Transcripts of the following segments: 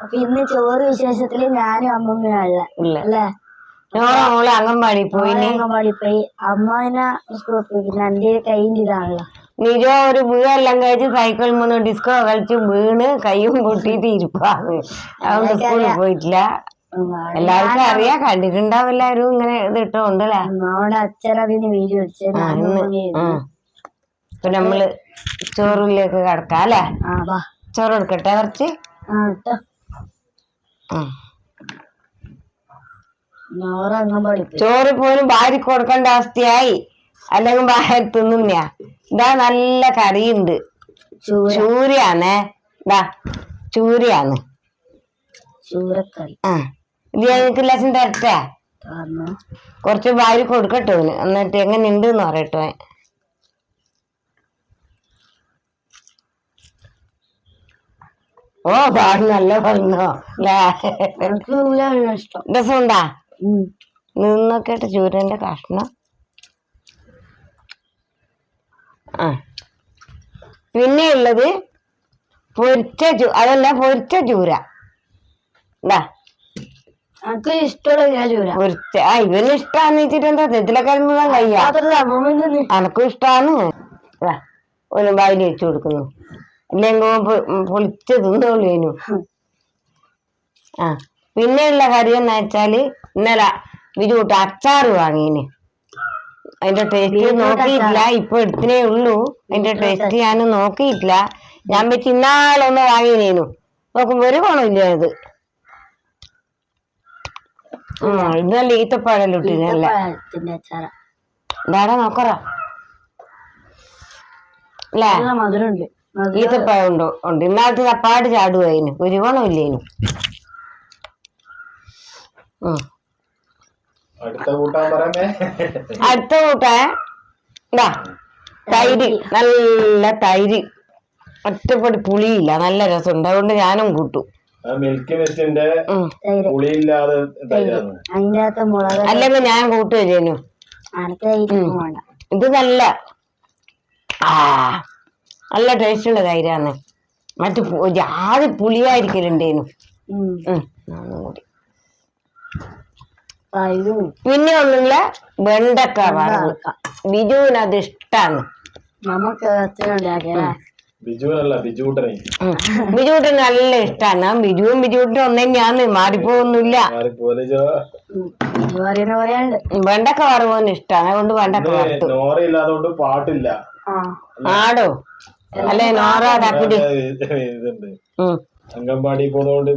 അപ്പൊ ഇന്ന് ചോറ് വിശേഷത്തില് ഞാനും അമ്മമ്മയല്ല അല്ലേ? അംഗൻവാടി പോയി അമ്മനെ സ്കൂളിൽ പോയി. പിന്നെ എന്റെ കൈൻ്റെ ഇതാണല്ലോ. നിജോ ഒരു വീടെല്ലാം കഴിച്ച് സൈക്കിൾ മൂന്ന് ഡിസ്കോ കളിച്ച് വീണ് കയ്യും പൊട്ടിയിട്ട് ഇരിപ്പാണ്. അതുകൊണ്ട് സ്കൂളിൽ പോയിട്ടില്ല. എല്ലാവർക്കും അറിയാം, കണ്ടിട്ടുണ്ടാവും എല്ലാവരും ഇങ്ങനെ ഇത് ഇട്ടോണ്ടല്ലേ. അച്ഛനതിന് വീഡിയോ ഇപ്പൊ നമ്മള് ചോറിലേക്ക് കിടക്കാം അല്ലേ? ചോറ് എടുക്കട്ടെ കുറച്ച്. ചോറ് പോലും ഭാര്യ കൊടുക്കേണ്ട അവസ്ഥയായി. അല്ലെങ്കിൽ ഭാര്യ തിന്നുന്ന ഇതാ നല്ല കറിയുണ്ട്. ചൂരയാന്നേ, ഇതാ ചൂരയാന്ന്. ഇത് ഞങ്ങൾക്ക് ലക്ഷം തരട്ടെ? കുറച്ച് ഭാര്യ കൊടുക്കട്ടോ എന്നിട്ട് എങ്ങനെ ഉണ്ട് എന്ന് പറയട്ടോ. ഓ പാട് നല്ല വന്നോ രസമുണ്ടാ? നിന്നൊക്കെട്ട് ചൂരന്റെ കഷ്ണം. പിന്നെ ഉള്ളത് പൊരിച്ച അതല്ല പൊരിച്ച ചൂര. ഇതാ പൊരിച്ച ഇവന് ഇഷ്ടാന്ന് വെച്ചിട്ട് എന്താ ഇതിലൊക്കെ കഴിയാ. എനക്കും ഇഷ്ടാന്ന്. ഒരു വായിൽ വെച്ചു കൊടുക്കുന്നു. ഇല്ലെങ്കിൽ പൊളിച്ച് തിന്നോളൂ. പിന്നെയുള്ള കറി എന്ന് വെച്ചാല് ഇന്നലെ ബിജുട്ട് അച്ചാറ് വാങ്ങീന്. അതിന്റെ ടേസ്റ്റ് നോക്കിയിട്ടില്ല, ഇപ്പൊ എടുത്തിനേ ഉള്ളൂ. അതിന്റെ ടേസ്റ്റ് ഞാൻ നോക്കിയിട്ടില്ല. ഞാൻ വെച്ച് ഇന്നാളൊന്ന് വാങ്ങിനേനു. നോക്കുമ്പോ ഒരു ഗുണമില്ല ഇത്. ഇത് നല്ല ഈത്തപ്പഴല്ലോ ഇട്ടിനല്ല. ഇതാടാ നോക്കറ അല്ലേ? ഈത്തപ്പഴം ഉണ്ടോ? ഉണ്ട്. ഇന്നാളത്തെ തപ്പാട് ചാടുക അതിന് ഒരു ഗുണമില്ലേനു. അടുത്ത കൂട്ടാൻ ഇതാ തൈര്, നല്ല തൈര്, ഒറ്റപ്പൊടി പുളിയില്ല, നല്ല രസമുണ്ട്. അതുകൊണ്ട് ഞാനും കൂട്ടും. അല്ലെങ്കിൽ ഞാൻ കൂട്ടുകയേനു. ഇത് നല്ല നല്ല ടേസ്റ്റുള്ള തൈരാന്ന്. മറ്റു ജാതി പുളിയായിരിക്കലുണ്ടേനു. പിന്നെ ഒന്നുമില്ല വെണ്ടക്ക വറവ്. ബിജുവിന് അത് ഇഷ്ടാണ്. ബിജുവിന് നല്ല ഇഷ്ടാണ്. ബിജുവും ബിജുവിന്റെ ഒന്നേ ഞാൻ മാറിപ്പോന്നില്ല. വെണ്ടക്ക വറവോന്ന് ഇഷ്ടാണ്. അതുകൊണ്ട് വെണ്ടക്ക വറുത്തു. ആടോ അല്ലെ നോറ തക്കുടി അംഗൻവാടി പോകുന്നോണ്ട്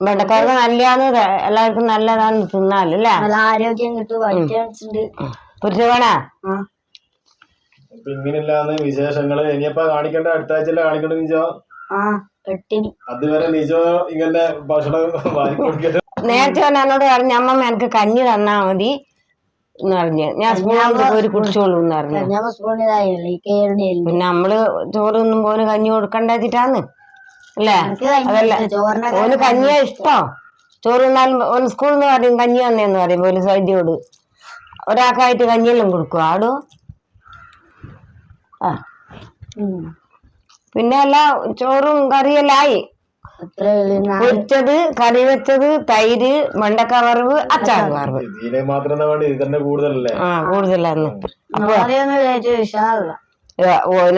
വെണ്ടക്കാർക്ക് നല്ലതാന്ന്, എല്ലാവർക്കും നല്ലതാന്ന് തിന്നാലല്ലേ. ആരോഗ്യം കിട്ടും. പുരുഷവേണാ ഇങ്ങനെയല്ലാന്ന് വിശേഷങ്ങള്. ഇനിയപ്പോ കാണിക്കണ്ട അടുത്ത ആഴ്ചയല്ലേ കാണിക്കണ്ട നിജോ? അതുവരെ നിജോ ഇങ്ങനെ ഭക്ഷണം വാങ്ങിക്കൊടുക്കരുത്. നേരത്തെ എന്നോട് പറഞ്ഞു അമ്മമ്മ എനിക്ക് കഞ്ഞി തന്നാ മതി എന്ന് പറഞ്ഞു. ഞാൻ സ്പൂണിൽ ഒരു കുടിച്ചോളൂ എന്ന് പറഞ്ഞു. പിന്നെ നമ്മള് ചോറൊന്നും പോലും കഞ്ഞി കൊടുക്കണ്ട വെച്ചിട്ടാന്ന് അല്ലേ? അതല്ല, ഓന് കഞ്ഞിയാ ഇഷ്ടം. ചോറ് തിന്നാലും ഓന് സ്കൂളിൽ നിന്ന് പറയും കഞ്ഞി തന്നേന്ന് പറയും. പോലും സൈദ്യോട് ഒരാൾക്കായിട്ട് കഞ്ഞിയെല്ലാം കൊടുക്കും ആടോ. പിന്നെ എല്ലാം ചോറും കറിയെല്ലാം ആയി. പൊരിച്ചത്, കറി വെച്ചത്, തൈര്, വെണ്ടക്ക വറവ്, അച്ചാർ വറവ്. കൂടുതലാന്ന്. അപ്പൊ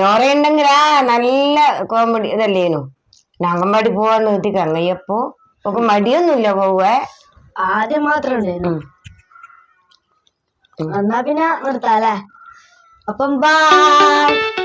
നോറയുണ്ടെങ്കിലാ നല്ല കോമഡി ഇതല്ലേനു. അംഗൻവാടി പോവാൻ നീട്ടി കങ്ങയപ്പോ ഒക്കെ മടിയൊന്നുമില്ല പോവേ. ആദ്യം മാത്രം എന്നാ പിന്നെ നിർത്താല്ലേ. അപ്പം ബൈ.